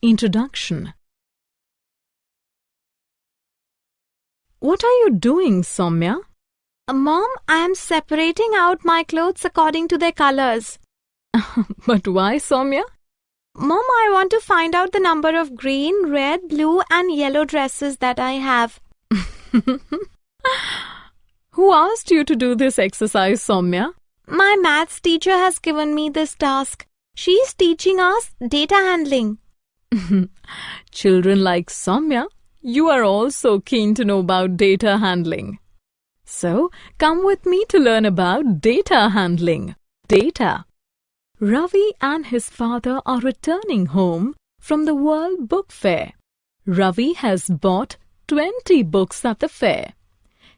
Introduction. What are you doing, Soumya? Mom, I am separating out my clothes according to their colors. But why, Soumya? Mom, I want to find out the number of green, red, blue and yellow dresses that I have. Who asked you to do this exercise, Soumya? My maths teacher has given me this task. She is teaching us data handling. Children like Soumya, you are also keen to know about data handling. So, come with me to learn about data handling. Data. Ravi and his father are returning home from the World Book Fair. Ravi has bought 20 books at the fair.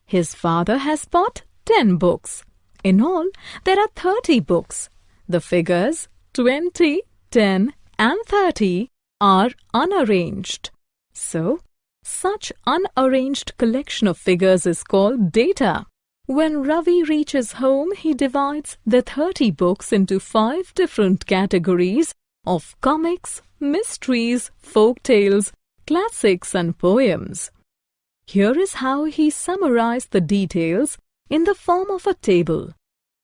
His father has bought 10 books. In all, there are 30 books. The figures 20, 10 and 30 are unarranged. So, such unarranged collection of figures is called data. When Ravi reaches home, he divides the 30 books into 5 different categories of comics, mysteries, folk tales, classics and poems. Here is how he summarized the details in the form of a table.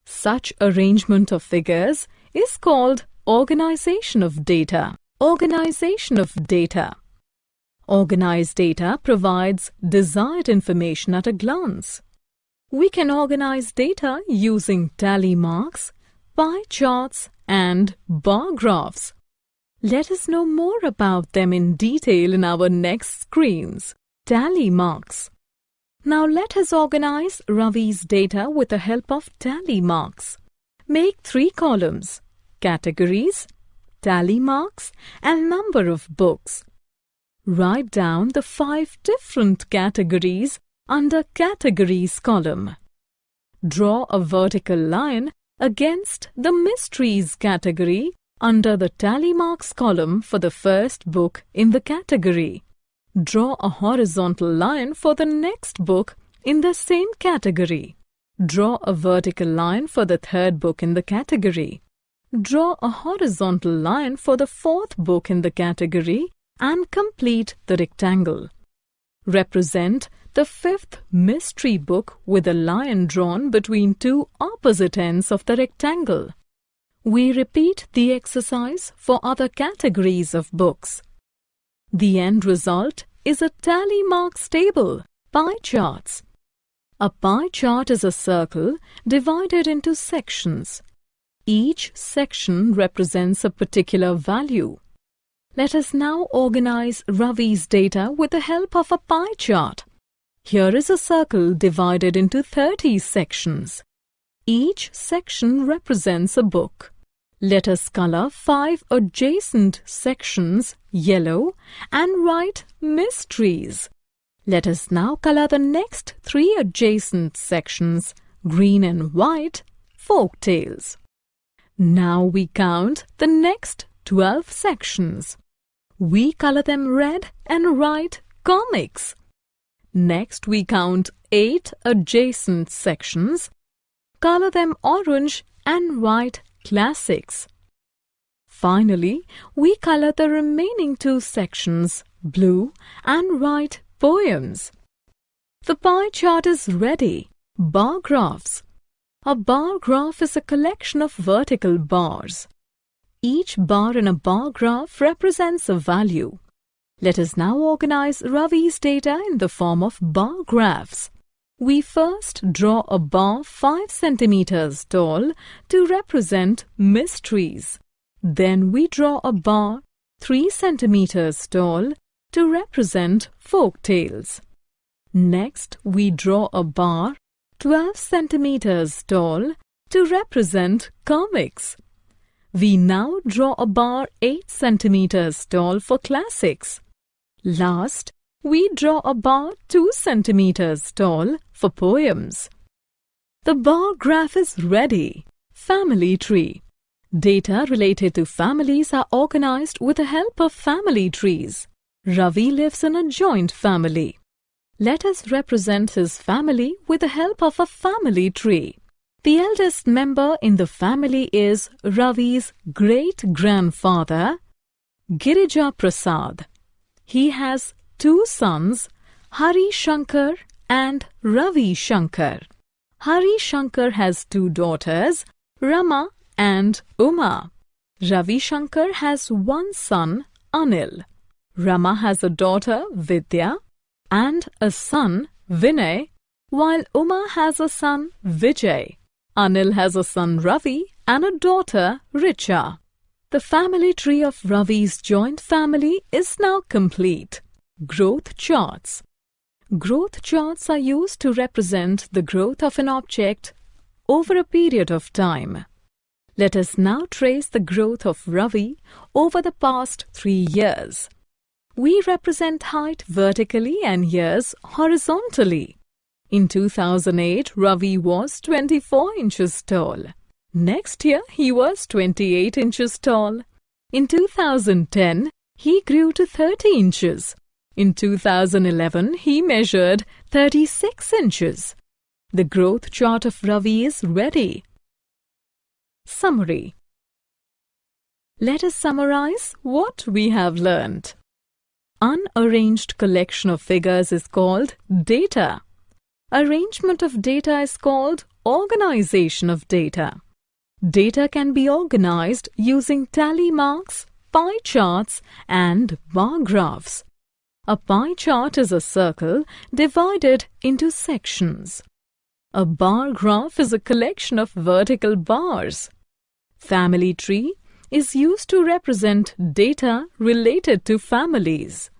Such arrangement of figures is called organization of data. Organization of data. Organized data provides desired information at a glance. We can organize data using tally marks, pie charts and bar graphs. Let us know more about them in detail in our next screens. Tally marks. Now let us organize Ravi's data with the help of tally marks. Make 3 columns: categories, tally marks and number of books. Write down the 5 different categories under categories column. Draw a vertical line against the mysteries category under the tally marks column for the first book in the category. Draw a horizontal line for the next book in the same category. Draw a vertical line for the third book in the category. Draw a horizontal line for the fourth book in the category and complete the rectangle. Represent the 5th mystery book with a line drawn between 2 opposite ends of the rectangle. We repeat the exercise for other categories of books. The end result is a tally marks table, pie charts. A pie chart is a circle divided into sections. Each section represents a particular value. Let us now organize Ravi's data with the help of a pie chart. Here is a circle divided into 30 sections. Each section represents a book. Let us color 5 adjacent sections yellow and write mysteries. Let us now color the next 3 adjacent sections green and white, folk tales. Now we count the next 12 sections. We color them red and write comics. Next we count 8 adjacent sections. Color them orange and write classics. Finally, we color the remaining 2 sections blue and write poems. The pie chart is ready. Bar graphs. A bar graph is a collection of vertical bars. Each bar in a bar graph represents a value. Let us now organize Ravi's data in the form of bar graphs. We first draw a bar 5 centimeters tall to represent mysteries. Then we draw a bar 3 centimeters tall to represent folk tales. Next, we draw a bar 12 centimeters tall to represent comics. We now draw a bar 8 centimeters tall for classics. Last, we draw a bar 2 centimeters tall for poems. The bar graph is ready. Family tree. Data related to families are organized with the help of family trees. Ravi lives in a joint family. Let us represent his family with the help of a family tree. The eldest member in the family is Ravi's great-grandfather. Girija Prasad. He has 2 sons, Hari Shankar and Ravi Shankar. Hari Shankar has 2 daughters, Rama and Uma. Ravi Shankar has 1 son, Anil. Rama has a daughter, Vidya, and a son, Vinay, while Uma has a son, Vijay. Anil has a son, Ravi, and a daughter, Richa. The family tree of Ravi's joint family is now complete. Growth charts. Growth charts are used to represent the growth of an object over a period of time. Let us now trace the growth of Ravi over the past 3 years. We represent height vertically and years horizontally. In 2008, Ravi was 24 inches tall. Next year, he was 28 inches tall. In 2010, he grew to 30 inches. In 2011, he measured 36 inches. The growth chart of Ravi is ready. Summary. Let us summarize what we have learned. Unarranged collection of figures is called data. Arrangement of data is called organization of data. Data can be organized using tally marks, pie charts, and bar graphs. A pie chart is a circle divided into sections. A bar graph is a collection of vertical bars. Family tree is used to represent data related to families.